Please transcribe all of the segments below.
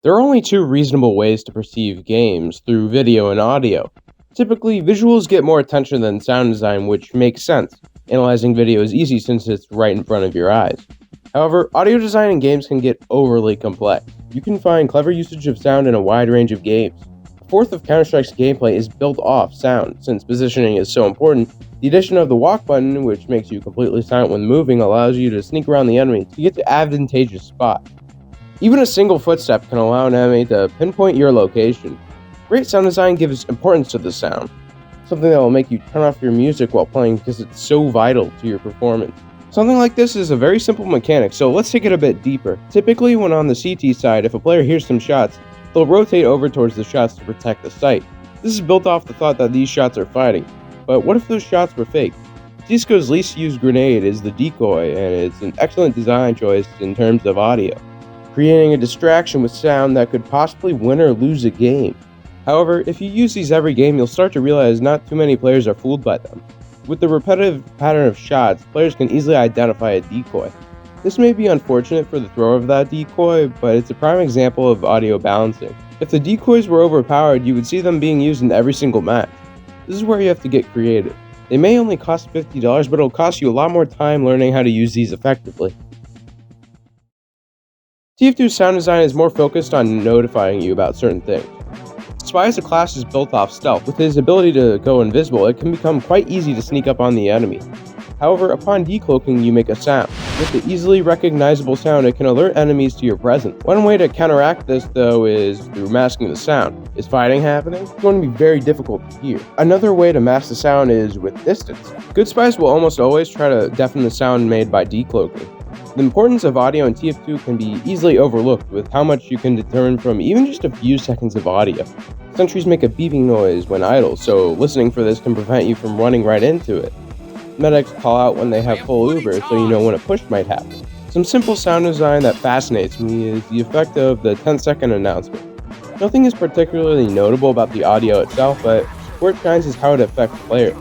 There are only two reasonable ways to perceive games through video and audio. Typically, visuals get more attention than sound design, which makes sense. Analyzing video is easy since it's right in front of your eyes. However, audio design in games can get overly complex. You can find clever usage of sound in a wide range of games. A fourth of Counter-Strike's gameplay is built off sound. Since positioning is so important, the addition of the walk button, which makes you completely silent when moving, allows you to sneak around the enemy to get to advantageous spots. Even a single footstep can allow an enemy to pinpoint your location. Great sound design gives importance to the sound, something that will make you turn off your music while playing because it's so vital to your performance. Something like this is a very simple mechanic, so let's take it a bit deeper. Typically, when on the CT side, if a player hears some shots, they'll rotate over towards the shots to protect the site. This is built off the thought that these shots are fighting. But what if those shots were fake? Disco's least used grenade is the decoy, and it's an excellent design choice in terms of audio, creating a distraction with sound that could possibly win or lose a game. However, if you use these every game, you'll start to realize not too many players are fooled by them. With the repetitive pattern of shots, players can easily identify a decoy. This may be unfortunate for the thrower of that decoy, but it's a prime example of audio balancing. If the decoys were overpowered, you would see them being used in every single match. This is where you have to get creative. They may only cost $50, but it'll cost you a lot more time learning how to use these effectively. TF2's sound design is more focused on notifying you about certain things. Spy as a class is built off stealth. With his ability to go invisible, it can become quite easy to sneak up on the enemy. However, upon decloaking, you make a sound. With the easily recognizable sound, it can alert enemies to your presence. One way to counteract this, though, is through masking the sound. Is fighting happening? It's going to be very difficult to hear. Another way to mask the sound is with distance. Good spies will almost always try to deafen the sound made by decloaking. The importance of audio in TF2 can be easily overlooked with how much you can determine from even just a few seconds of audio. Sentries make a beeping noise when idle, so listening for this can prevent you from running right into it. Medics call out when they have full Uber, so you know when a push might happen. Some simple sound design that fascinates me is the effect of the 10-second announcement. Nothing is particularly notable about the audio itself, but where it shines is how it affects players.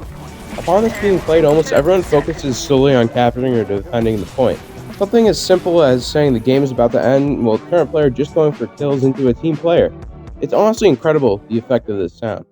Upon this being played, almost everyone focuses solely on capturing or defending the point. Something as simple as saying the game is about to end will turn a player just going for kills into a team player. It's honestly incredible, the effect of this sound.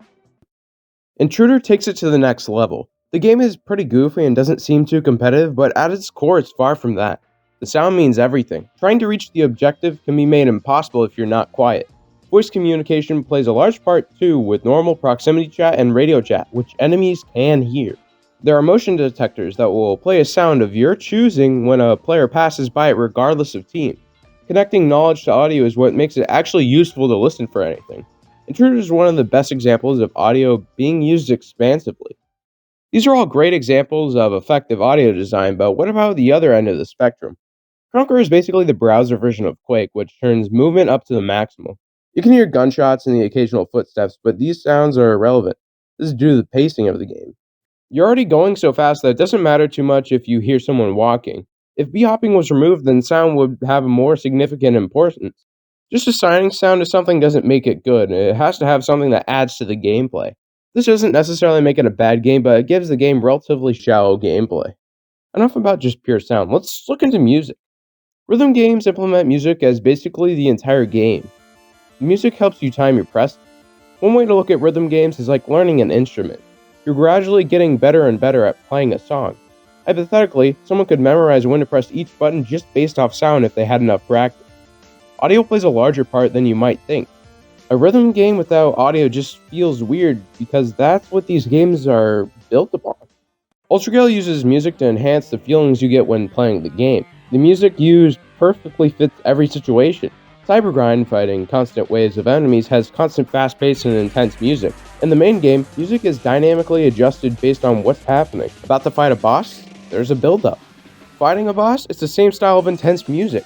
Intruder takes it to the next level. The game is pretty goofy and doesn't seem too competitive, but at its core it's far from that. The sound means everything. Trying to reach the objective can be made impossible if you're not quiet. Voice communication plays a large part too, with normal proximity chat and radio chat, which enemies can hear. There are motion detectors that will play a sound of your choosing when a player passes by it regardless of team. Connecting knowledge to audio is what makes it actually useful to listen for anything. Intruder is one of the best examples of audio being used expansively. These are all great examples of effective audio design, but what about the other end of the spectrum? Conqueror is basically the browser version of Quake, which turns movement up to the maximum. You can hear gunshots and the occasional footsteps, but these sounds are irrelevant. This is due to the pacing of the game. You're already going so fast that it doesn't matter too much if you hear someone walking. If bee-hopping was removed, then sound would have a more significant importance. Just assigning sound to something doesn't make it good. It has to have something that adds to the gameplay. This doesn't necessarily make it a bad game, but it gives the game relatively shallow gameplay. Enough about just pure sound. Let's look into music. Rhythm games implement music as basically the entire game. Music helps you time your press. One way to look at rhythm games is like learning an instrument. You're gradually getting better and better at playing a song. Hypothetically, someone could memorize when to press each button just based off sound if they had enough practice. Audio plays a larger part than you might think. A rhythm game without audio just feels weird because that's what these games are built upon. Ultragale uses music to enhance the feelings you get when playing the game. The music used perfectly fits every situation. Cybergrind, fighting constant waves of enemies, has constant fast-paced and intense music. In the main game, music is dynamically adjusted based on what's happening. About to fight a boss? There's a build-up. Fighting a boss? It's the same style of intense music.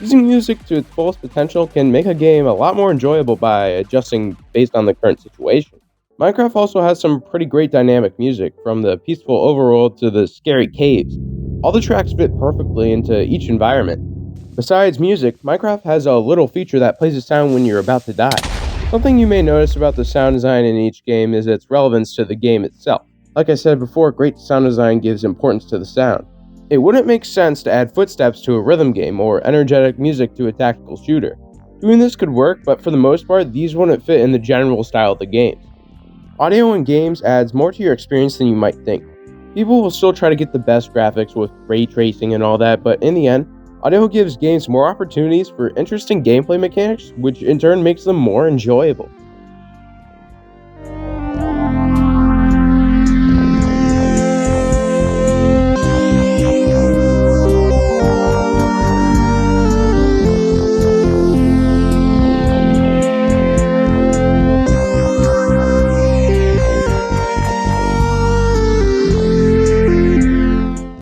Using music to its fullest potential can make a game a lot more enjoyable by adjusting based on the current situation. Minecraft also has some pretty great dynamic music, from the peaceful overworld to the scary caves. All the tracks fit perfectly into each environment. Besides music, Minecraft has a little feature that plays a sound when you're about to die. Something you may notice about the sound design in each game is its relevance to the game itself. Like I said before, great sound design gives importance to the sound. It wouldn't make sense to add footsteps to a rhythm game or energetic music to a tactical shooter. Doing this could work, but for the most part, these wouldn't fit in the general style of the games. Audio in games adds more to your experience than you might think. People will still try to get the best graphics with ray tracing and all that, but in the end, audio gives games more opportunities for interesting gameplay mechanics, which in turn makes them more enjoyable.